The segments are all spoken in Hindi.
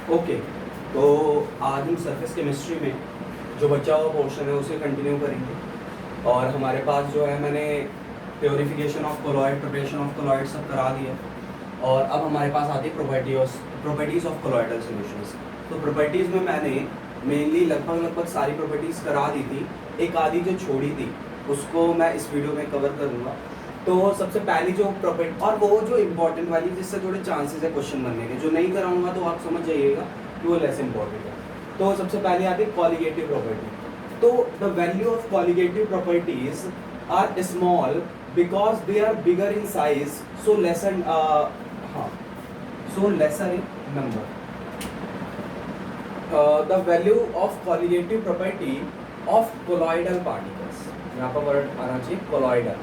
ओके, तो आज हम सरफेस केमिस्ट्री में जो बचा हुआ पोर्शन है उसे कंटिन्यू करेंगे। और हमारे पास जो है, मैंने purification of colloid, preparation of colloid सब करा दिया। और अब हमारे पास आती है प्रॉपर्टीज़ ऑफ कोलॉइडल सॉल्यूशंस। तो प्रॉपर्टीज़ में मैंने मेनली लगभग सारी प्रॉपर्टीज़ करा दी थी। एक आधी जो छोड़ी थी उसको मैं इस वीडियो में कवर करूँगा। तो सबसे पहली जो प्रॉपर्टी, और वो जो इम्पोर्टेंट वाली जिससे थोड़े चांसेस है क्वेश्चन बनने के, जो नहीं कराऊंगा तो आप समझ जाइएगा कि वो लेस इम्पोर्टेंट है। तो सबसे पहले आती है कॉलिगेटिव प्रॉपर्टी। तो the value of colligative properties are small because they are bigger in size, so lesson so lesser in number. The value of colligative property of colloidal particles, यहाँ पर वर्ड आना चाहिए colloidal.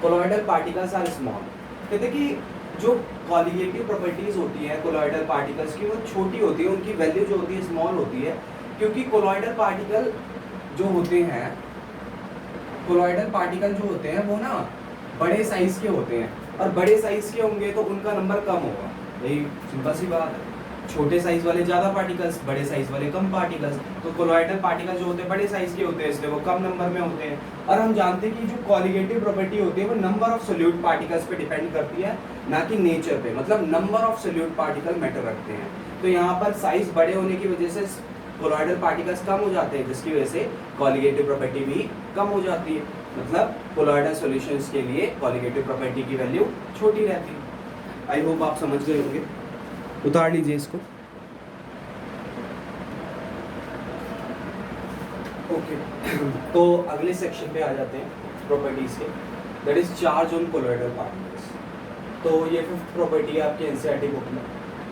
Colloidal particles are small. कहते हैं कि जो कॉलिगेटिव प्रॉपर्टीज होती है कोलॉइडल पार्टिकल्स की, वो छोटी होती है, उनकी वैल्यू जो होती है स्मॉल होती है, क्योंकि कोलॉइडल पार्टिकल जो होते हैं, कोलॉइडल पार्टिकल जो होते हैं वो ना बड़े साइज के होते हैं, और बड़े साइज के होंगे तो उनका नंबर कम होगा। यही सिंपल सी बात है। छोटे साइज वाले ज़्यादा पार्टिकल्स, बड़े साइज वाले कम पार्टिकल्स। तो कोलॉइडल पार्टिकल जो होते हैं बड़े साइज के होते हैं, इसलिए वो कम नंबर में होते हैं। और हम जानते हैं कि जो कॉलिगेटिव प्रॉपर्टी होती है वो नंबर ऑफ सोल्यूट पार्टिकल्स पे डिपेंड करती है, ना कि नेचर पे। मतलब number of solute particle matter रखते हैं। तो यहाँ पर साइज बड़े होने की वजह से कोलॉइडल पार्टिकल्स कम हो जाते हैं, जिसकी वजह से कॉलिगेटिव प्रॉपर्टी भी कम हो जाती है। मतलब कोलॉइडल सॉल्यूशंस के लिए कॉलिगेटिव प्रॉपर्टी की वैल्यू छोटी रहती है। आई होप आप समझ गए होंगे। उतार लीजिए इसको। ओके तो अगले सेक्शन पे आ जाते हैं प्रॉपर्टीज के, that is charge on colloidal particles. तो ये फिफ्थ प्रॉपर्टी है आपके एनसीईआरटी बुक में।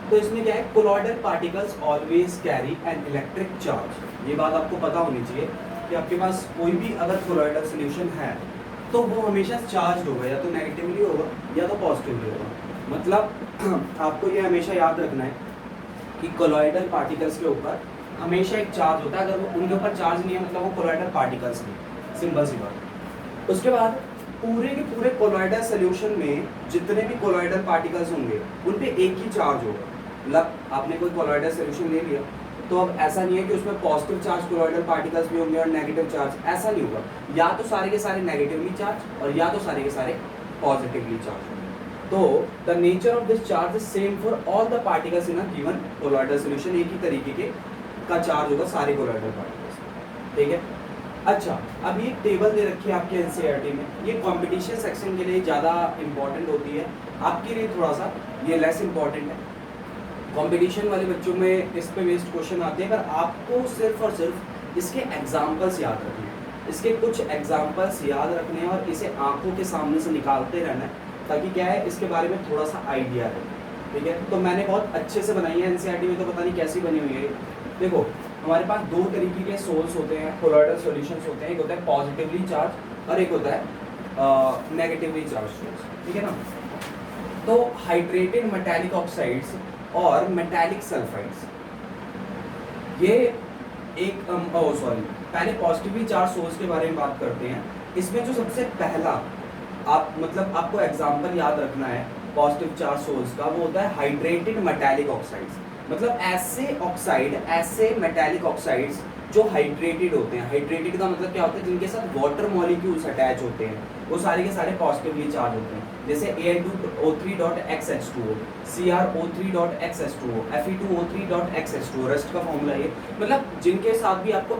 तो इसमें क्या है, colloidal particles always carry an electric charge. ये बात आपको पता होनी चाहिए कि आपके पास कोई भी अगर कोलॉइडल सॉल्यूशन है तो वो हमेशा चार्ज होगा, या तो नेगेटिवली होगा या तो पॉजिटिवली होगा। मतलब आपको ये हमेशा याद रखना है कि कोलॉइडल पार्टिकल्स के ऊपर हमेशा एक चार्ज होता है। अगर वो उनके ऊपर चार्ज नहीं है मतलब वो कोलॉइडल पार्टिकल्स नहीं, सिंपल सी बात। उसके बाद पूरे के पूरे कोलॉइडल सॉल्यूशन में जितने भी कोलॉइडल पार्टिकल्स होंगे उन पे एक ही चार्ज होगा। मतलब आपने कोई कोलॉइडल सॉल्यूशन ले लिया तो अब ऐसा नहीं है कि उसमें पॉजिटिव चार्ज कोलॉइडल पार्टिकल्स भी होंगे और नेगेटिव चार्ज, ऐसा नहीं होगा। या तो सारे के सारे नेगेटिवली चार्ज और या तो सारे के सारे पॉजिटिवली चार्ज। तो the nature of this charge is same for all the particles in a given colloidal solution. एक ही तरीके के का चार्ज होगा सारे कोलॉइडल पार्टिकल्स, ठीक है। अच्छा, अब ये टेबल दे रखी है आपके एनसीईआरटी में, ये कंपटीशन सेक्शन के लिए ज़्यादा इंपॉर्टेंट होती है, आपके लिए थोड़ा सा ये लेस इंपॉर्टेंट है। कंपटीशन वाले बच्चों में इस पे बेस्ड क्वेश्चन आते हैं, अगर आपको सिर्फ और सिर्फ इसके एग्जाम्पल्स याद रखने हैं, इसके कुछ एग्जाम्पल्स याद रखने हैं और इसे आंखों के सामने से निकालते रहना है, ताकि क्या है इसके बारे में थोड़ा सा आइडिया रहे, ठीक है। तो मैंने बहुत अच्छे से बनाई है एनसीईआरटी में, तो पता नहीं कैसी बनी हुई है। देखो, हमारे पास दो तरीके के सोल्स होते हैं, कोलॉइडल सॉल्यूशंस होते हैं। एक होता है पॉजिटिवली चार्ज और एक होता है नेगेटिवली चार्ज सोल्स, ठीक है ना। तो हाइड्रेटेड मेटालिक ऑक्साइड्स और मेटालिक सल्फाइड्स, ये एक पहले पॉजिटिवली चार्ज सोल्स के बारे में बात करते हैं। इसमें जो सबसे पहला आप मतलब आपको एग्जांपल याद रखना है पॉजिटिव चार्ज सोल्स का, वो होता है हाइड्रेटेड मेटालिक ऑक्साइड्स। मतलब ऐसे ऑक्साइड, ऐसे मेटालिक ऑक्साइड्स जो हाइड्रेटेड होते हैं। हाइड्रेटेड का मतलब क्या होता है, जिनके साथ वाटर मॉलिक्यूल्स अटैच होते हैं, वो सारे के सारे पॉजिटिवली चार्ज होते हैं। जैसे Al2O3.XH2O, CrO3.XH2O, Fe2O3.XH2O, रेस्ट का फॉर्मूला ये। मतलब जिनके साथ भी आपको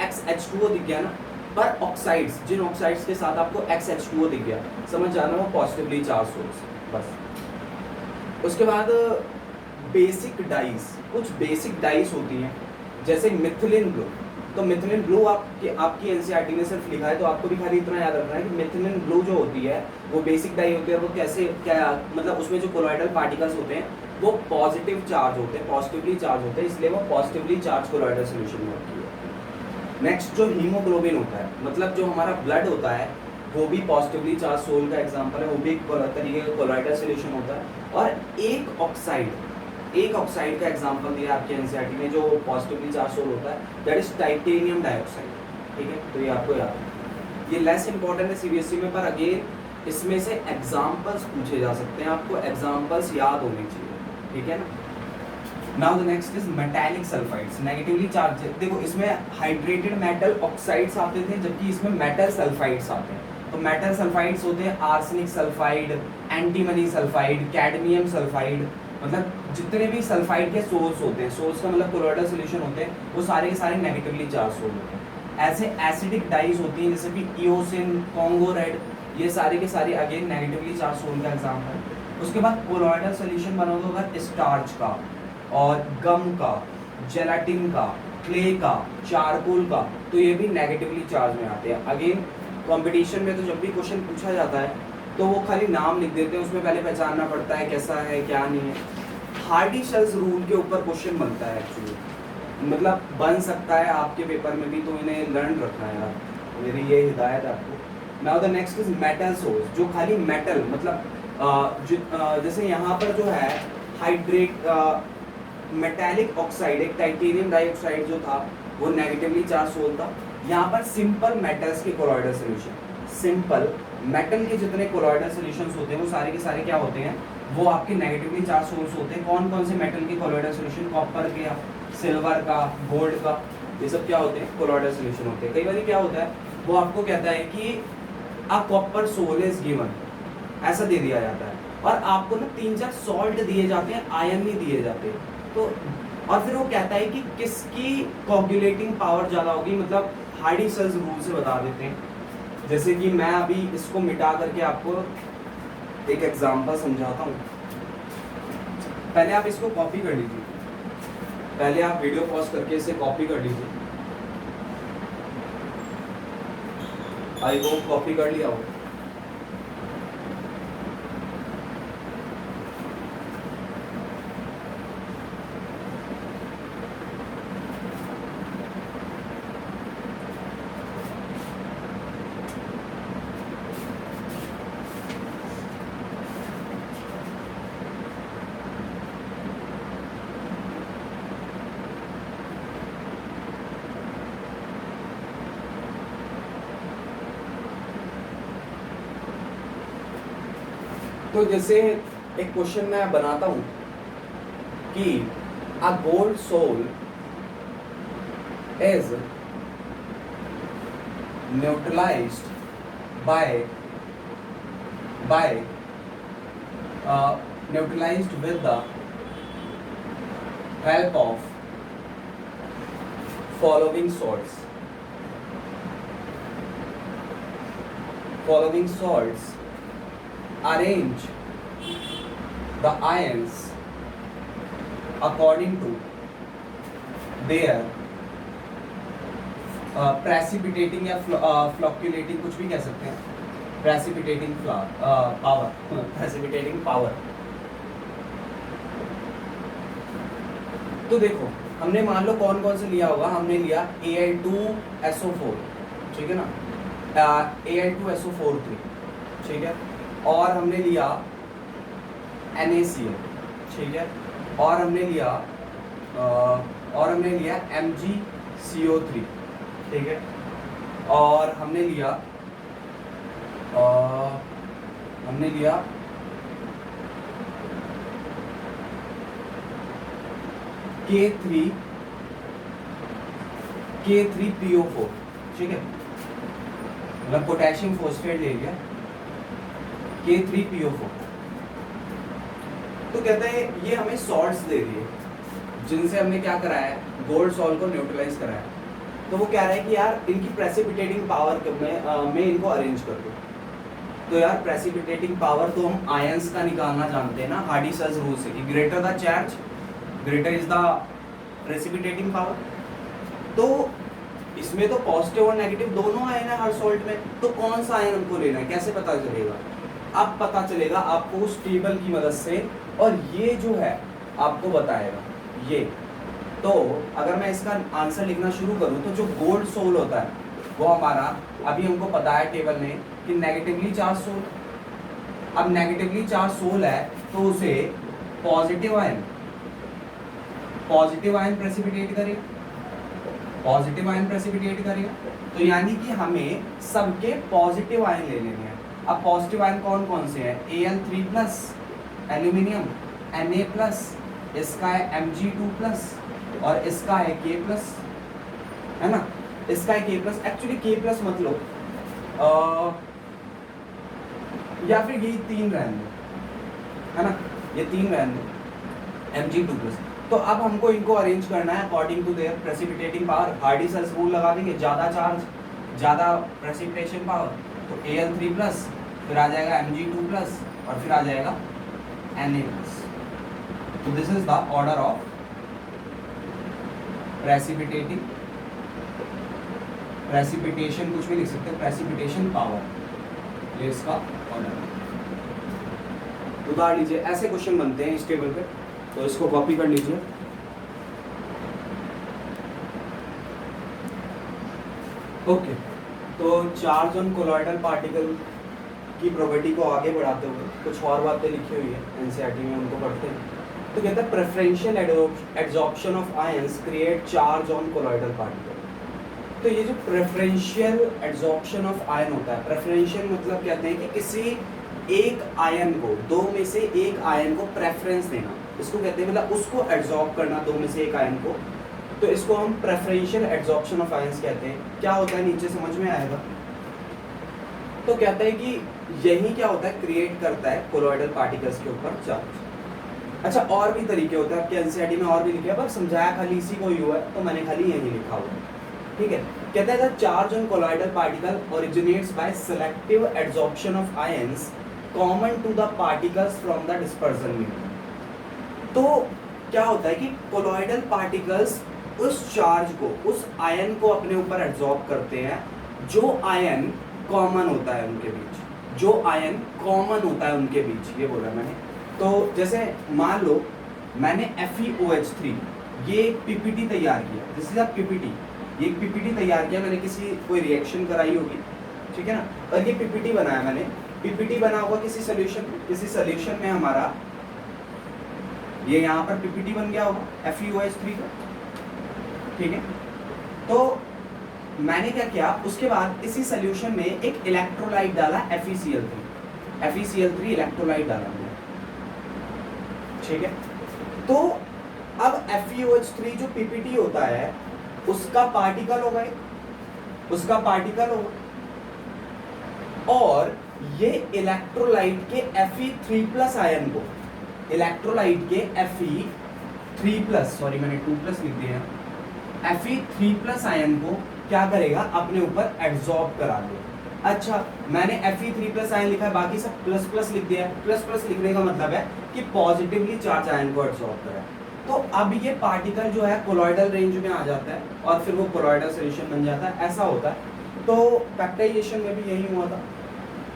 XH2O दिख गया ना, पर ऑक्साइड्स, जिन ऑक्साइड्स के साथ आपको XH2O दिख गया, समझ जाना वो पॉजिटिवली चार्ज सोल्स, बस। उसके बाद बेसिक डाइज, कुछ बेसिक डाइज होती हैं, जैसे मिथिलिन ब्लू। तो मिथिलिन ब्लू आपकी एनसीईआरटी ने सिर्फ लिखा है, तो आपको भी खाली इतना याद रखना है कि मिथिलिन ब्लू जो होती है वो बेसिक डाई होती है। वो कैसे, क्या मतलब उसमें जो कोलॉइडल पार्टिकल्स होते हैं वो पॉजिटिव चार्ज होते हैं, पॉजिटिवली चार्ज होते हैं, इसलिए वो पॉजिटिवली चार्ज कोलॉइडल सॉल्यूशन में होती है। नेक्स्ट जो हीमोग्लोबिन होता है, मतलब जो हमारा ब्लड होता है, वो भी पॉजिटिवली चार्ज सोल का एग्जाम्पल है, वो भी एक तरीके का कोलॉइडल सॉल्यूशन होता है। और एक ऑक्साइड का एग्जांपल दिया आपके एनसीईआरटी में जो पॉजिटिवली चार्ज सोल होता है, दैट इज टाइटेनियम डाइऑक्साइड, ठीक है। तो ये आपको याद है, ये लेस इंपॉर्टेंट है सीबीएसई में, पर अगेन इसमें से एग्जांपल्स पूछे जा सकते हैं, आपको एग्जांपल्स याद होने चाहिए, ठीक है ना। Now the next is metallic sulphides, negatively charge. देखो इसमें हाइड्रेटेड मेटल ऑक्साइड्स आते थे, जबकि इसमें मेटल सल्फाइड्स आते हैं। तो मेटल सल्फाइड्स होते हैं arsenic sulphide, antimony sulphide, cadmium sulphide, मतलब जितने भी सल्फाइड के सोर्स होते हैं, सोर्स का मतलब कोलोइडल सॉल्यूशन होते हैं, वो सारे के सारे नेगेटिवली चार्ज होते हैं। ऐसे एसिडिक डाइज होती हैं जैसे कि इओसिन, कॉन्गो रेड, ये सारे के सारे अगेन नेगेटिवली चार्ज सोल का एग्जाम्पल है। उसके बाद कोलोइडल सॉल्यूशन बनोगे अगर स्टार्च का और गम का, जेलाटिन का, क्ले का, चारकोल का, तो ये भी नेगेटिवली चार्ज में आते हैं। अगेन कंपटीशन में तो जब भी क्वेश्चन पूछा जाता है तो वो खाली नाम लिख देते हैं, उसमें पहले पहचानना पड़ता है कैसा है क्या नहीं है। हार्डी-शेल्स रूल के ऊपर क्वेश्चन बनता है एक्चुअली, मतलब बन सकता है आपके पेपर में भी, तो इन्हें लर्न रखना है यार, मेरी ये हिदायत है आपको। Now the next is metal source, जो खाली मेटल मतलब जैसे यहाँ पर जो है हाइड्रेट मेटालिक ऑक्साइड, एक टाइटेनियम डाइऑक्साइड जो था वो नेगेटिवली चार्ज सोल था। यहाँ पर सिंपल मेटल्स के कोलॉइडल सॉल्यूशन, सिंपल मेटल के जितने कोलॉइडल सॉल्यूशंस होते हैं वो सारे के सारे क्या होते हैं, वो आपके नेगेटिवली चार्ज सोल्स होते हैं। कौन कौन से मेटल के कोलॉइडल सॉल्यूशन, कॉपर के, सिल्वर का, गोल्ड का, ये सब क्या होते हैं, कोलॉइडल सॉल्यूशन होते हैं। कई बार क्या होता है, वो आपको कहता है कि a copper sol is given, ऐसा दे दिया जाता है, और आपको ना 3-4 सॉल्ट दिए जाते हैं, आयन नहीं दिए जाते। तो और फिर वो कहता है कि किसकी कोगुलेटिंग पावर ज़्यादा होगी, मतलब हार्डी-शेल्स रूल से बता देते हैं। जैसे कि मैं अभी इसको मिटा करके आपको एक एग्जांपल समझाता हूँ। पहले आप इसको कॉपी कर लीजिए, पहले आप वीडियो पॉज करके इसे कॉपी कर लीजिए। आई होप कॉपी कर लिया हो। तो जैसे एक क्वेश्चन मैं बनाता हूं कि a gold sol is neutralized by neutralized with the help of following salts. Following salts arrange the ions according to their precipitating या flocculating, कुछ भी कह सकते हैं, precipitating power precipitating power। तो देखो हमने मान लो कौन कौन से लिया होगा, हमने लिया Al2SO4, ठीक है ना, Al2SO4 ठीक है, और हमने लिया NaCl, ठीक है, और हमने लिया MgCO3, ठीक है, और हमने लिया K3PO4, ठीक है, मतलब पोटेशियम फॉस्फेट ले लिया K3PO4। तो कहता है ये हमें सॉल्ट्स दे दिए जिनसे हमने क्या कराया है, गोल्ड सॉल्ट को न्यूट्रलाइज कराया। तो वो कह रहा है कि यार इनकी प्रेसिपिटेटिंग पावर में इनको अरेंज कर दो। तो यार प्रेसिपिटेटिंग पावर तो हम आयंस का निकालना जानते हैं ना, हार्डी-शेल्स रूल से, कि greater the charge greater is the precipitating power. तो इसमें तो पॉजिटिव और नेगेटिव दोनों आयन है हर सॉल्ट में, तो कौन सा आयन हमको लेना है, कैसे पता चलेगा? अब पता चलेगा आपको उस टेबल की मदद से, और ये जो है आपको बताएगा ये। तो अगर मैं इसका आंसर लिखना शुरू करूं तो जो गोल्ड सोल होता है वो हमारा, अभी हमको पता है टेबल ने कि नेगेटिवली चार्ज सोल। अब नेगेटिवली चार्ज सोल है तो उसे पॉजिटिव आयन प्रेसिपिटेट करेगा, पॉजिटिव आयन प्रेसिपिटेट करेगा। तो यानी कि हमें सबके पॉजिटिव आयन ले लेने हैं। अब पॉजिटिव आयन कौन कौन से हैं? Al3+, एल्यूमिनियम, Na+, इसका है Mg2+ और इसका है K+, है ना, इसका है K+, एक्चुअली K+ मत लो, या फिर ये 3 रहने दो, है ना, ये 3 रहने दो, Mg2+। तो अब हमको इनको अरेंज करना है according to their precipitating power. Hardy Schulze rule लगा देंगे, ज़्यादा चार्ज ज़्यादा प्रेसिपिटेशन पावर, तो Al3+, फिर आ जाएगा Mg2+, और फिर आ जाएगा Na+। तो this is the order of precipitation, कुछ भी लिख सकते हैं, प्रेसिपिटेशन पावर, ये इसका ऑर्डर। उतार लीजिए, ऐसे क्वेश्चन बनते हैं इस टेबल पे, तो इसको कॉपी कर लीजिए। ओके, तो चार्ज ऑन कोलॉइडल पार्टिकल की प्रॉपर्टी को आगे बढ़ाते हुए कुछ और बातें लिखी हुई है एनसीईआरटी में, उनको पढ़ते हैं। तो कहता है preferential adsorption of ions create charge on colloidal particle. तो ये जो प्रेफरेंशियल एड्सॉर्प्शन ऑफ आयन होता है, प्रेफरेंशियल मतलब कहते हैं कि किसी एक आयन को, दो में से एक आयन को प्रेफरेंस देना, इसको कहते हैं, मतलब उसको एड्सॉर्ब करना दो में से एक आयन को, तो इसको हम प्रेफरेंशियल एड्सॉर्प्शन ऑफ आयंस कहते हैं। क्या होता है नीचे समझ में आएगा। तो कहता है कि यही क्या होता है, क्रिएट करता है कोलॉइडल पार्टिकल्स के ऊपर चार्ज। अच्छा, और भी तरीके होते हैं, आपके एनसीईआरटी में और भी लिखे हैं, पर समझाया खाली इसी को ही हुआ है, तो मैंने खाली यही लिखा हुआ है, ठीक है। कहता है charge on colloidal particle originates by selective adsorption of ions common to the particles from the dispersion medium. तो क्या होता है कि कोलॉइडल पार्टिकल्स उस चार्ज को, उस आयन को अपने ऊपर एड्सॉर्ब करते हैं जो आयन कॉमन होता है उनके बीच, जो आयन कॉमन होता है उनके बीच, ये बोला मैंने। तो जैसे मान लो मैंने FeOH3 ये एक पीपीटी तैयार किया, दिस इज अ पीपीटी, ये एक पीपीटी तैयार किया मैंने, किसी कोई रिएक्शन कराई होगी, ठीक है ना, और ये पीपीटी बनाया मैंने, पीपीटी बना हुआ किसी सोल्यूशन में हमारा, ये यहाँ पर पीपीटी बन गया होगा FeOH3 का, ठीक है। तो मैंने क्या किया, उसके बाद इसी सोल्यूशन में एक इलेक्ट्रोलाइट डाला FeCl3 इलेक्ट्रोलाइट डाला मैंने, ठीक है। तो अब FeOH3 जो पीपीटी होता है उसका पार्टिकल होगा, और ये इलेक्ट्रोलाइट के Fe3+ आयन को, इलेक्ट्रोलाइट के Fe3+, सॉरी मैंने 2+ लिख दिया, Fe3+ आयन को क्या करेगा, अपने ऊपर एड्सॉर्ब करा दे। अच्छा, मैंने Fe3+ आयन लिखा है, बाकी सब प्लस लिख दिया है। प्लस लिखने का मतलब है कि पॉजिटिवली चार्ज आयन को एड्सॉर्ब करा। तो अब ये पार्टिकल जो है कोलॉइडल रेंज में आ जाता है और फिर वो कोलॉइडल सॉल्यूशन बन जाता है, ऐसा होता है। तो पैक्टाइजेशन में भी यही हुआ था।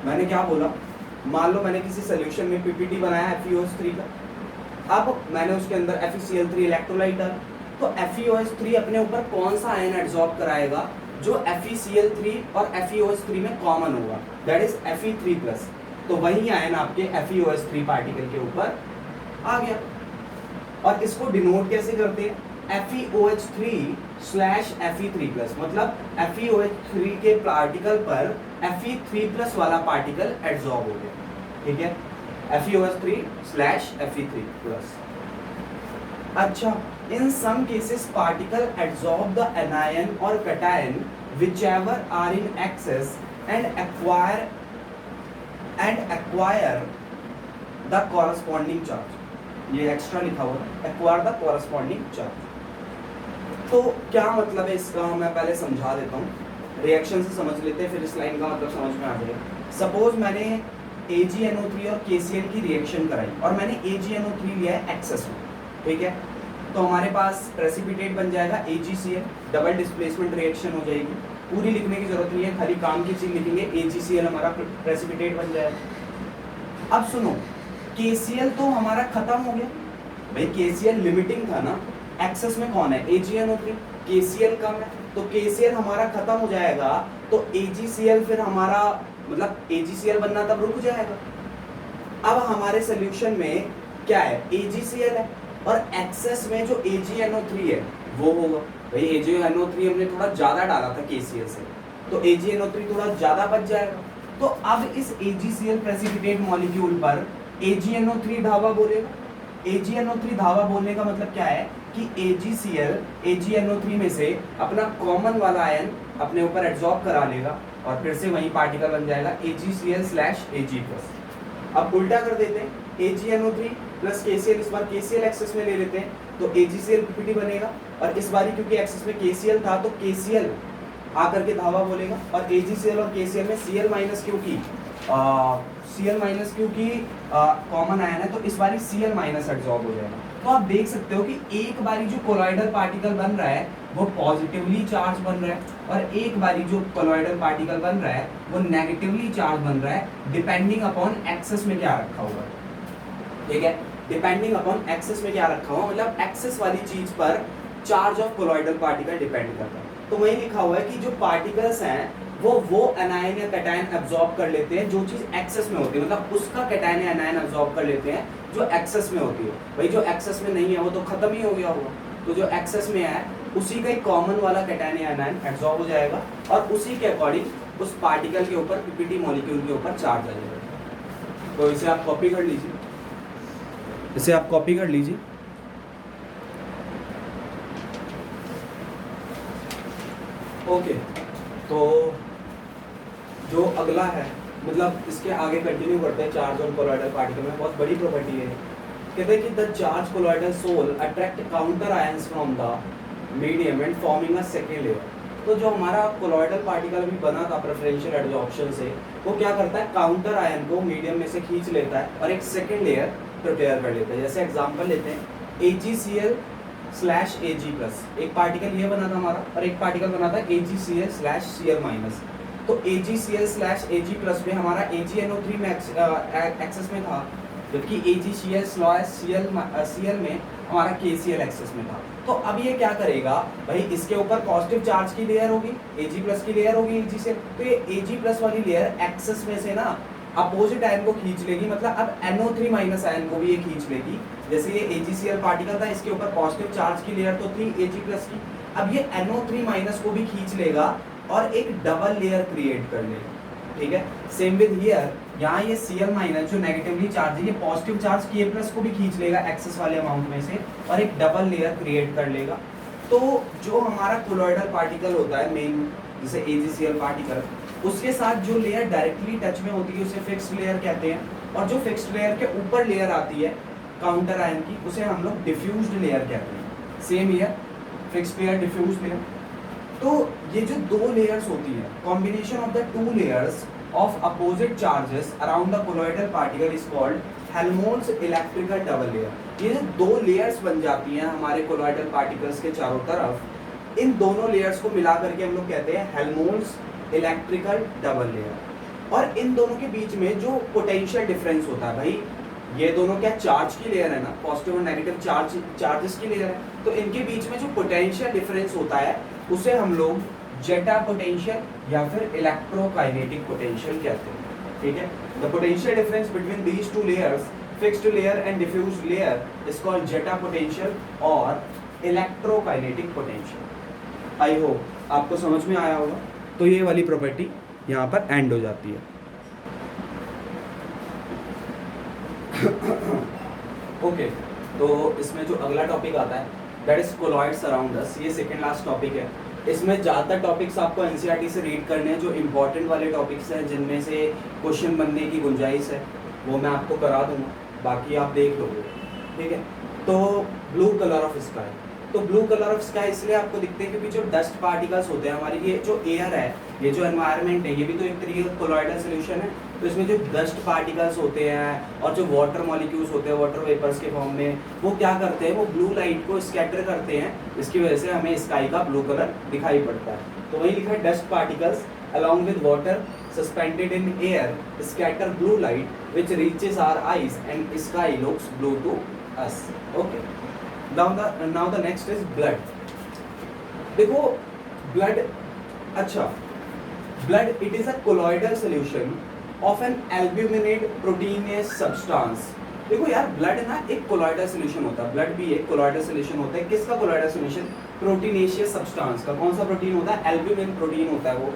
मैंने क्या बोला, मान लो मैंने किसी सॉल्यूशन में पीपीटी बनाया FeOH3 का, अब मैंने उसके अंदर FeCl3 इलेक्ट्रोलाइट डाला, तो FeOH3 अपने ऊपर कौन सा आयन एड्सॉर्ब कराएगा जो FeCl3 और FeOH3 में कॉमन होगा, दैट इज Fe3+। तो वही आयन आपके FeOH3 पार्टिकल के ऊपर आ गया। और इसको डिनोट कैसे करते हैं, FeOH3/Fe3+, मतलब FeOH3 के पार्टिकल पर Fe3+ वाला पार्टिकल एड्सॉर्ब हो गया, ठीक है, FeOH3/Fe3+। अच्छा, in some cases particle absorb the anion or cation whichever are in excess and acquire the corresponding charge। ये एक्स्ट्रा लिखा हुआ है, acquire the corresponding charge। तो क्या मतलब है इसका, मैं पहले समझा देता हूँ, रिएक्शन से समझ लेते हैं, फिर इस लाइन का मतलब समझ में आ जाएगा। सपोज मैंने AgNO3 और KCl की रिएक्शन कराई और मैंने AgNO3 लिया है एक्सेस में, ठीक है। तो हमारे पास प्रेसिपिटेट बन जाएगा AgCl, डबल डिस्प्लेसमेंट रिएक्शन हो जाएगी, पूरी लिखने की जरूरत नहीं है, खाली काम की चीज लिखेंगे, AgCl हमारा प्रेसिपिटेट बन जाएगा। अब सुनो, KCl तो हमारा खत्म हो गया भाई, KCl लिमिटिंग था ना, एक्सेस में कौन है, AgNO3, KCl कम है, तो KCl हमारा खत्म हो जाएगा, तो AgCl फिर हमारा मतलब AgCl बनना तब रुक जाएगा। अब हमारे सोल्यूशन में क्या है, AgCl है, और एक्सेस में जो AgNO3 है वो होगा भाई, AgNO3 हमने थोड़ा ज्यादा डाला था KCl से, तो AgNO3 थोड़ा ज्यादा बच जाएगा। तो अब इस AgCl प्रेसिपिटेट मॉलिक्यूल पर AgNO3 ढाबा बोलेगा, AgNO3 धावा बोलने का मतलब क्या है कि AgCl AgNO3 में से अपना कॉमन वाला आयन अपने ऊपर एब्जॉर्ब करा लेगा और फिर से वही पार्टिकल बन जाएगा AgCl/Ag+। अब उल्टा कर देते हैं, AgNO3 प्लस KCl, इस बार KCl एक्सेस में ले लेते हैं तो AgCl PPT बनेगा, और इस बार क्योंकि एक्सेस में KCl था तो KCl आकर के धावा बोलेगा, और AgCl और KCl में Cl माइनस क्योंकि कॉमन आयन है तो इस बारी Cl माइनस एब्जॉर्ब हो जाएगा। तो आप देख सकते हो कि एक बारी जो कोलॉइडल पार्टिकल बन रहा है वो पॉजिटिवली चार्ज बन रहा है, और एक बारी जो कोलॉइडल पार्टिकल बन रहा है वो नेगेटिवली चार्ज बन रहा है, डिपेंडिंग अपॉन एक्सेस में क्या रखा हुआ है। ठीक है, डिपेंडिंग अपॉन एक्सेस में क्या रखा हुआ, मतलब एक्सेस वाली चीज पर charge of colloidal particle depend करता है। तो वही लिखा हुआ है कि जो पार्टिकल्स हैं वो एनायन या कैटायन एब्जॉर्ब कर लेते हैं जो चीज एक्सेस में होती है, मतलब उसका कैटायन या एनायन एब्जॉर्ब कर लेते हैं जो एक्सेस में होती है। भाई जो एक्सेस में नहीं है वो तो खत्म ही हो गया होगा, तो जो एक्सेस में है उसी का ही कॉमन वाला कैटायन या एनायन एब्जॉर्ब हो जाएगा और उसी के अकॉर्डिंग उस पार्टिकल के ऊपर पीपीटी मॉलिक्यूल के ऊपर चार्ज आ जाएगा। तो इसे आप कॉपी कर लीजिए, इसे आप कॉपी कर लीजिए। ओके, तो जो अगला है, मतलब इसके आगे कंटिन्यू करते हैं चार्ज ऑन कोलॉइडल पार्टिकल में, बहुत बड़ी प्रॉपर्टी है। कहते हैं कि the charge colloidal sol attract counter ions from the medium and forming a second layer. तो जो हमारा कोलॉइडल पार्टिकल भी बना था प्रेफरेंशियल एडजॉर्प्शन से, वो क्या करता है, काउंटर आयन को मीडियम में से खींच लेता है और एक सेकेंड लेयर प्रिपेयर कर लेता है। जैसे एग्जांपल लेते हैं AgCl/Ag+, एक पार्टिकल ये बना था हमारा और एक पार्टिकल बना था AgCl/Cl-। तो AgCl/Ag+ में हमारा AgNO3 में एक्सेस में था, जबकि AgCl/Cl में हमारा KCl एक्सेस में था। तो अब ये क्या करेगा भाई, इसके ऊपर पॉजिटिव चार्ज की लेयर होगी, Ag+ की लेयर होगी AgCl, तो ये Ag+ वाली लेयर एक्सेस में से ना अपोजिट आयन को खींच लेगी, मतलब अब NO3- आयन को भी ये खींच लेगी। जैसे ये AgCl पार्टिकल था, इसके ऊपर पॉजिटिव चार्ज की लेयर तो थी Ag+ की, अब ये NO3- को भी खींच लेगा और एक डबल लेयर क्रिएट कर लेगा। ठीक है, सेम विद हियर, यहाँ ये Cl- जो नेगेटिवली चार्ज है, ये पॉजिटिव चार्ज K+ को भी खींच लेगा एक्सेस वाले अमाउंट में से और एक डबल लेयर क्रिएट कर लेगा। तो जो हमारा कोलॉइडल पार्टिकल होता है मेन, जैसे AgCl पार्टिकल, उसके साथ जो लेयर डायरेक्टली टच में होती है उसे फिक्स्ड लेयर कहते हैं, और जो फिक्स्ड लेयर के ऊपर लेयर आती है काउंटर आयन की उसे हम लोग डिफ्यूज्ड लेयर कहते हैं। Same year, fixed layer, diffused layer. तो ये जो दो लेयर्स होती है, combination of the two layers of opposite charges around the colloidal particle is called Helmholtz electrical double layer. ये जो दो लेयर्स बन जाती हैं हमारे कोलॉइडल पार्टिकल्स के चारों तरफ, इन दोनों लेयर्स को मिला करके हम लोग कहते हैं हेल्महोल्ट्ज इलेक्ट्रिकल डबल लेयर। और इन दोनों के बीच में जो पोटेंशियल डिफरेंस होता है, भाई ये दोनों क्या चार्ज की लेयर है ना, पॉजिटिव और नेगेटिव चार्जेस की लेयर है, तो इनके बीच में जो पोटेंशियल डिफरेंस होता है उसे हम लोग जेटा पोटेंशियल या फिर इलेक्ट्रोकाइनेटिक पोटेंशियल कहते हैं। ठीक है, the potential difference between these two layers, fixed layer and diffused layer, is called zeta potential और इलेक्ट्रोकाइनेटिक पोटेंशियल। आई होप आपको समझ में आया होगा। तो ये वाली प्रॉपर्टी यहाँ पर एंड हो जाती है। ओके, तो इसमें जो अगला टॉपिक आता है that is colloids around us, ये सेकंड लास्ट टॉपिक है। इसमें ज़्यादातर टॉपिक्स आपको एनसीईआरटी से रीड करने हैं, जो इंपॉर्टेंट वाले टॉपिक्स हैं जिनमें से क्वेश्चन बनने की गुंजाइश है वो मैं आपको करा दूंगा, बाकी आप देख लोगे। ठीक है, तो ब्लू कलर ऑफ स्काई, तो ब्लू कलर ऑफ स्काई इसलिए आपको दिखते हैं क्योंकि जो डस्ट पार्टिकल्स होते हैं हमारी, ये जो एयर है, ये जो एनवायरनमेंट है, ये भी तो एक तरीके का कोलॉइडल सोल्यूशन है। तो इसमें जो डस्ट पार्टिकल्स होते हैं और जो वाटर मॉलिक्यूल्स होते हैं वाटर वेपर्स के फॉर्म में, वो क्या करते हैं, वो ब्लू लाइट को स्कैटर करते हैं, इसकी वजह से हमें स्काई का ब्लू कलर दिखाई पड़ता है। तो वही लिखा है, dust particles along with water suspended in air scatter blue light which reaches our eyes and sky looks blue to us. Okay, now the next is blood. देखो blood, अच्छा, blood it is a colloidal solution of an albuminate proteinous substance. देखो यार, ब्लड ना एक कोलॉइडल सोल्यूशन होता है, ब्लड भी एक कोलॉइडल सोल्यूशन होता है। किसका कोलॉइडल सोल्यूशन? प्रोटीनेशियस सब्सटेंस का। कौन सा प्रोटीन होता है? एल्ब्यूमिन प्रोटीन होता है वो।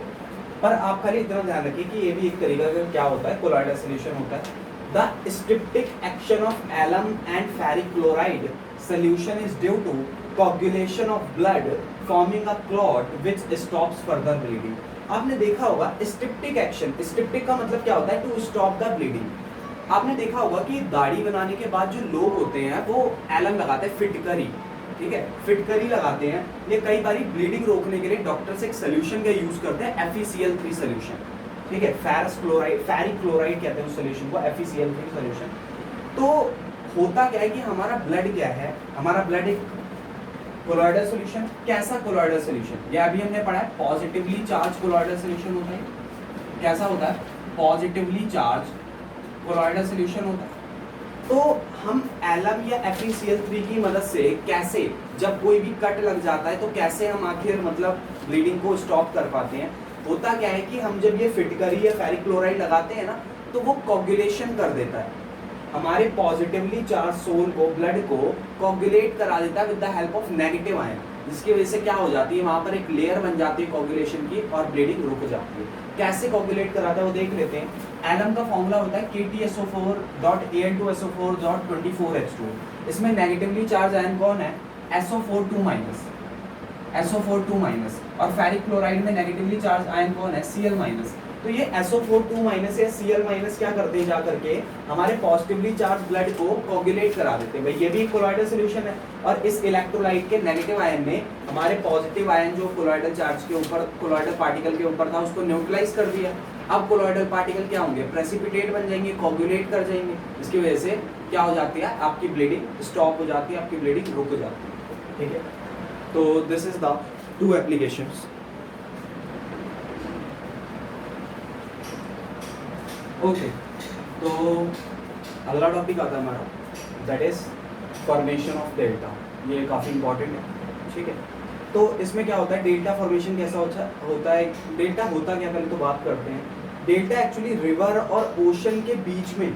पर आप खाली इतना ध्यान रखिए कि ये भी एक तरीका का क्या होता है, कोलॉइडल सोल्यूशन होता है। The styptic action of alum and ferric chloride solution is due to coagulation of blood forming a clot which stops further bleeding. आपने देखा होगा स्टिप्टिक एक्शन, स्टिप्टिक का मतलब क्या होता है, टू स्टॉप द ब्लीडिंग। आपने देखा होगा कि दाढ़ी बनाने के बाद जो लोग होते हैं वो एलम लगाते हैं, फिटकरी, ठीक है, फिटकरी लगाते हैं। ये कई बारी ब्लीडिंग रोकने के लिए डॉक्टर्स एक सोल्यूशन का यूज करते हैं, FeCl3 सोल्यूशन, ठीक है, फेरस क्लोराइड, फेरिक क्लोराइड कहते हैं उस सोल्यूशन को, FeCl3 सोल्यूशन। तो होता क्या है कि हमारा ब्लड क्या है, हमारा ब्लड एक कोलॉइडल सॉल्यूशन। कैसा कोलॉइडल सॉल्यूशन, ये अभी हमने पढ़ा है, पॉजिटिवली चार्ज कोलॉइडल सॉल्यूशन होता है। कैसा होता है, पॉजिटिवली चार्ज कोलॉइडल सॉल्यूशन होता है। तो हम एलम या FeCl3 की मदद से कैसे, जब कोई भी कट लग जाता है तो कैसे हम आखिर मतलब ब्लीडिंग को स्टॉप कर पाते हैं। होता क्या है कि हम जब ये फिटकरी या फेरिक क्लोराइड लगाते हैं ना, तो वो कोगुलेशन कर देता है, हमारे पॉजिटिवली चार्ज सोल को, ब्लड को कोगुलेट करा देता है with the help of negative ion, जिसकी वजह से क्या हो जाती है, वहां पर एक लेयर बन जाती है कोगुलेशन की और ब्लीडिंग रुक जाती है। कैसे कोगुलेट कराता है वो देख लेते हैं। एलम का फॉर्मूला होता है KTSO4.Al2SO4.24H2। इसमें नेगेटिवली चार्ज आयन कौन है, SO4 2-, और फेरिक क्लोराइड में नेगेटिवली चार्ज आयन कौन है, Cl-। तो ये SO4 2- या Cl- क्या करते हैं, जा करके हमारे पॉजिटिवली चार्ज ब्लड को कोगुलेट करा देते हैं। भाई ये भी कोलॉइडल सॉल्यूशन है, और इस इलेक्ट्रोलाइट के नेगेटिव आयन ने हमारे पॉजिटिव आयन जो कोलॉइडल चार्ज के ऊपर, कोलॉइडल पार्टिकल के ऊपर था, उसको न्यूट्रलाइज कर दिया। अब कोलॉइडल पार्टिकल क्या होंगे, प्रेसिपिटेट बन जाएंगे, कोगुलेट कर जाएंगे, इसकी वजह से क्या हो जाती है, आपकी ब्लीडिंग स्टॉप हो जाती है, आपकी ब्लीडिंग रुक जाती है, ठीक है। तो this is the 2 applications. Okay, तो अगला टॉपिक आता है हमारा, that is formation of delta. ये काफ़ी इंपॉर्टेंट है, ठीक है। तो इसमें क्या होता है, डेल्टा फॉर्मेशन कैसा होता है, डेल्टा होता क्या, पहले तो बात करते हैं। डेल्टा एक्चुअली रिवर और ओशन के बीच में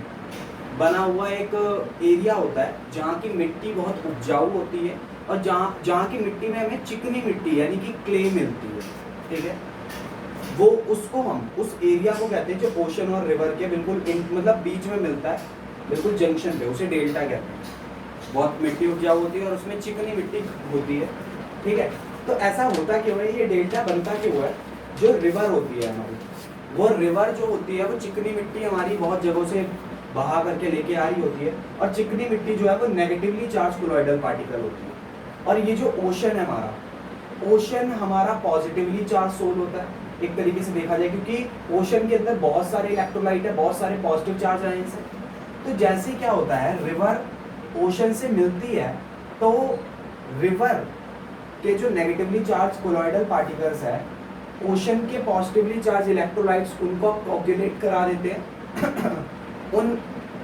बना हुआ एक एरिया होता है, जहाँ की मिट्टी बहुत उपजाऊ होती है, और जहाँ की मिट्टी में हमें चिकनी मिट्टी यानी कि क्ले मिलती है, ठीक है। वो उसको हम उस एरिया को कहते हैं जो ओशन और रिवर के बिल्कुल मतलब बीच में मिलता है, बिल्कुल जंक्शन पे, उसे डेल्टा कहते हैं। बहुत मिट्टी उपजाऊ होती है और उसमें चिकनी मिट्टी होती है, ठीक है। तो ऐसा होता क्यों है, ये डेल्टा बनता क्यों है, जो रिवर होती है हमारी, वो रिवर जो होती है वो चिकनी मिट्टी हमारी बहुत जगहों से बहा करके लेके आ रही होती है, और चिकनी मिट्टी जो है वो नेगेटिवली चार्ज कोलॉइडल पार्टिकल होती है। और ये जो ओशन है हमारा, ओशन हमारा पॉजिटिवली चार्ज सोल होता है एक तरीके से देखा जाए, क्योंकि ओशन के अंदर बहुत सारे इलेक्ट्रोलाइट है, बहुत सारे पॉजिटिव चार्ज आयंस हैं। तो जैसे क्या होता है, रिवर ओशन से मिलती है, तो रिवर के जो नेगेटिवली चार्ज कोलॉइडल पार्टिकल्स है, ओशन के पॉजिटिवली चार्ज इलेक्ट्रोलाइट्स, उनको कोगुलेट करा देते हैं उन,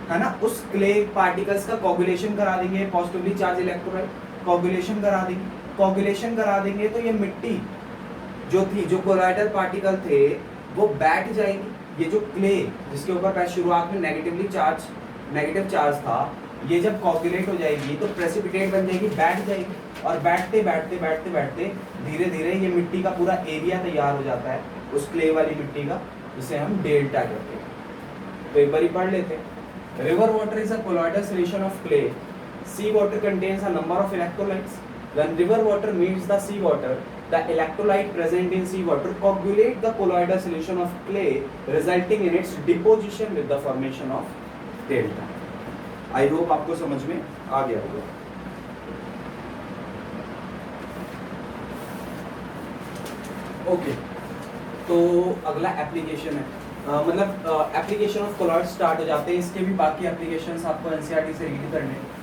है ना, उस क्ले पार्टिकल्स का कोगुलेशन करा देंगे, पॉजिटिवली चार्ज इलेक्ट्रोलाइट कोगुलेशन करा देंगे, कोगुलेशन करा देंगे, तो ये मिट्टी जो थी, जो कोलॉइडल पार्टिकल थे, वो बैठ जाएंगे। ये जो क्ले जिसके ऊपर शुरुआत में नेगेटिव चार्ज था, ये जब कोगुलेट हो जाएगी तो प्रेसिपिटेट बन जाएगी, बैठ जाएगी, और बैठते बैठते बैठते बैठते धीरे धीरे ये मिट्टी का पूरा एरिया तैयार हो जाता है उस क्ले वाली मिट्टी का, जिसे हम डेल्टा कहते हैं। तो एक बार ही पढ़ लेते हैं। River water is a colloidal solution of clay. Sea water contains a number of electrolytes. When river water meets the sea water, the electrolyte present in sea water coagulate the colloidal solution of clay, resulting in its deposition with the formation of delta. I hope आपको समझ में आ गया होगा। ओके, तो अगला एप्लीकेशन है, मतलब एप्लीकेशन ऑफ कोलॉइड स्टार्ट हो जाते हैं। इसके भी बाकी एप्लीकेशंस आपको एनसीईआरटी से रीड करने हैं।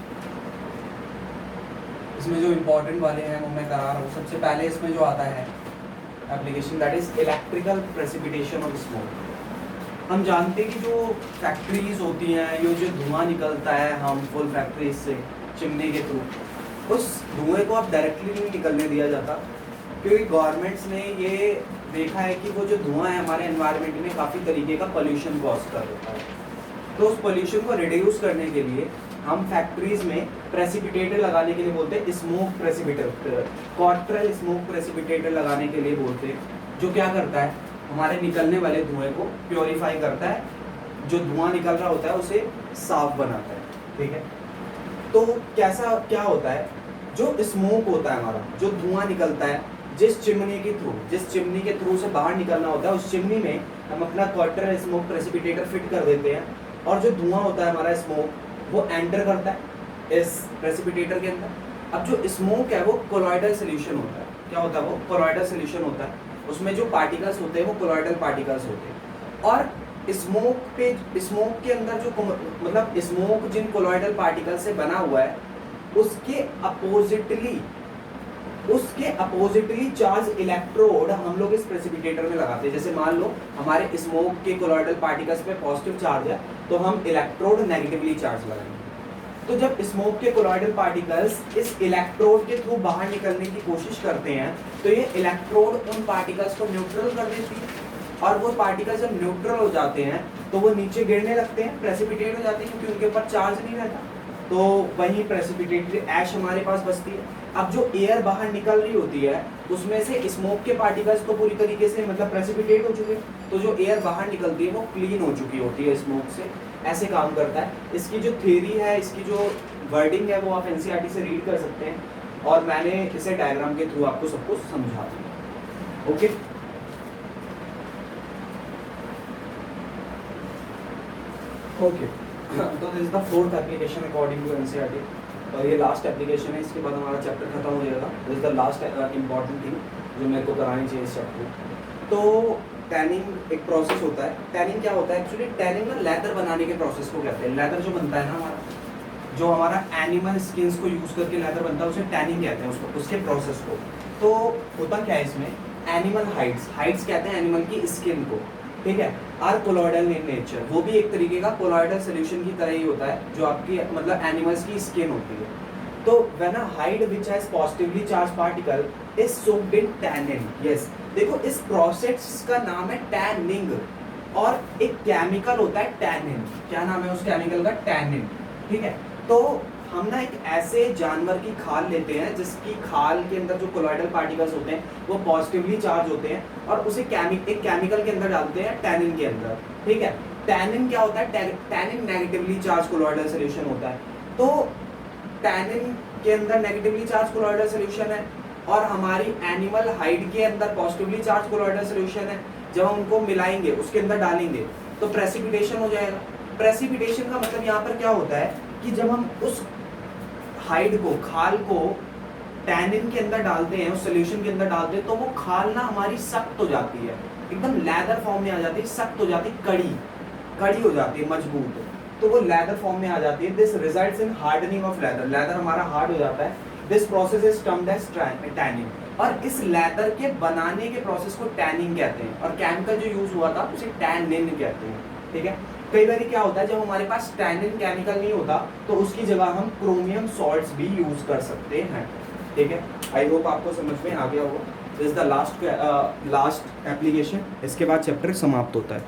इसमें जो इम्पोर्टेंट वाले हैं वो मैं करा रहा हूँ। सबसे पहले इसमें जो आता है application, that is electrical precipitation of smoke. हम जानते हैं कि जो फैक्ट्रीज होती हैं, ये जो धुआं निकलता है हार्मफुल फैक्ट्रीज से चिमनी के थ्रू, उस धुएं को अब डायरेक्टली नहीं निकलने दिया जाता, क्योंकि गवर्नमेंट्स ने ये देखा है कि वो जो धुआं है हमारे एनवायरनमेंट में काफ़ी तरीके का पोल्यूशन कॉज कर देता है। तो उस पोल्यूशन को रिड्यूस करने के लिए हम फैक्ट्रीज में प्रेसिपिटेटर लगाने के लिए बोलते हैं, स्मोक प्रेसिपिटेटर, क्वार्टरल स्मोक प्रेसिपिटेटर लगाने के लिए बोलते हैं, जो क्या करता है, हमारे निकलने वाले धुएं को प्योरीफाई करता है जो धुआं निकल रहा होता है उसे साफ बनाता है, ठीक है। तो कैसा क्या होता है, जो स्मोक होता है हमारा, जो धुआं निकलता है जिस चिमनी के थ्रू से बाहर निकलना होता है, उस चिमनी में हम अपना क्वार्टर स्मोक प्रेसिपिटेटर फिट कर देते हैं, और जो धुआं होता है हमारा स्मोक वो एंटर करता है इस प्रेसिपिटेटर के अंदर। अब जो स्मोक है वो कोलॉइडल सोल्यूशन होता है। क्या होता है वो? कोलॉइडल सोल्यूशन होता है। उसमें जो पार्टिकल्स होते हैं वो कोलॉइडल पार्टिकल्स होते हैं, और स्मोक के अंदर जो मतलब स्मोक जिन कोलॉइडल पार्टिकल से बना हुआ है उसके अपोजिटली चार्ज इलेक्ट्रोड हम लोग इस प्रेसिपिटेटर में लगाते हैं। जैसे मान लो हमारे स्मोक के कोलॉइडल पार्टिकल्स पे पॉजिटिव चार्ज है तो हम इलेक्ट्रोड नेगेटिवली चार्ज लगाएंगे। तो जब स्मोक के कोलॉइडल पार्टिकल्स इस इलेक्ट्रोड के थ्रू बाहर निकलने की कोशिश करते हैं तो ये इलेक्ट्रोड उन पार्टिकल्स को न्यूट्रल कर देती है, और वो पार्टिकल्स जब न्यूट्रल हो जाते हैं तो वो नीचे गिरने लगते हैं, प्रेसिपिटेट हो जाते हैं, क्योंकि उनके ऊपर चार्ज नहीं रहता। तो वहीं प्रेसिपिटेटरी ऐश हमारे पास बचती है। अब जो एयर बाहर निकल रही होती है उसमें से स्मोक के पार्टिकल्स तो पूरी तरीके से मतलब प्रेसिपिटेट हो चुके, तो जो एयर बाहर निकलती है वो क्लीन हो चुकी होती है स्मोक से। ऐसे काम करता है। इसकी जो थ्योरी है, इसकी जो वर्डिंग है वो आप एनसीईआरटी से रीड कर सकते हैं, और मैंने इसे डायग्राम के थ्रू आपको सब कुछ समझा दिया। Okay, okay. तो this is the fourth application according to NCERT, और ये लास्ट एप्लीकेशन है। इसके बाद हमारा चैप्टर खत्म हो जाएगा। This is the last important thing जो मेरे को करानी चाहिए इस चैप्टर। तो टैनिंग एक प्रोसेस होता है। टैनिंग क्या होता है? एक्चुअली टैनिंग ना लेदर बनाने के प्रोसेस को कहते हैं। लेदर जो बनता है ना हमारा, जो हमारा एनिमल स्किन्स को यूज करके लेदर बनता है उसे टैनिंग कहते हैं, उसको, उसके प्रोसेस को। तो होता क्या है इसमें? एनिमल हाइड्स कहते हैं एनिमल की स्किन को, ठीक है। आर कोलॉइडल इन नेचर, वो भी एक तरीके का कोलॉइडल सोल्यूशन की तरह ही होता है, जो आपकी मतलब एनिमल्स की स्किन होती है। तो when a hide which has positively charge particle is soaked in tannin, yes. देखो इस प्रोसेस का नाम है टैनिंग, और एक केमिकल होता है टैनिन। क्या नाम है उस केमिकल का? टैनिन, ठीक है। तो हम ना एक ऐसे जानवर की खाल लेते हैं जिसकी खाल के अंदर जो कोलॉइडल पार्टिकल्स होते हैं वो पॉजिटिवली चार्ज होते हैं, और उसे एक केमिकल के अंदर डालते हैं, टैनिन के अंदर, ठीक है। टैनिन क्या होता है? Tannin negatively charge colloidal solution होता है। तो टैनिन के अंदर नेगेटिवली चार्ज कोलॉइडल सोल्यूशन है, और हमारी एनिमल हाइड के अंदर पॉजिटिवली चार्ज कोलॉइडल सोल्यूशन है। जब हम उनको मिलाएंगे, उसके अंदर डालेंगे, तो प्रेसिपिटेशन हो जाएगा। प्रेसिपिटेशन का मतलब यहाँ पर क्या होता है कि जब हम उस हाइड को, खाल को टैनिन के अंदर डालते हैं, उस सोल्यूशन के अंदर डालते हैं, तो वो खाल ना हमारी सख्त हो जाती है, एकदम लेदर फॉर्म में आ जाती है, सख्त हो जाती है, कड़ी हो जाती है, मजबूत। तो वो लेदर फॉर्म में आ जाती है। This results in hardening of leather, leather हमारा हार्ड हो जाता है। This process is termed as tanning, और इस लेदर के बनाने के प्रोसेस को टैनिंग कहते हैं, और केमिकल जो यूज हुआ था उसे टैनिन कहते हैं, ठीक है। कई बार क्या होता है, जब हमारे पास टैनिन केमिकल नहीं होता तो उसकी जगह हम क्रोमियम सॉल्ट्स भी यूज कर सकते हैं, ठीक है। आई होप आपको समझ में आ गया होगा। This is the last application, इसके बाद चैप्टर समाप्त होता है।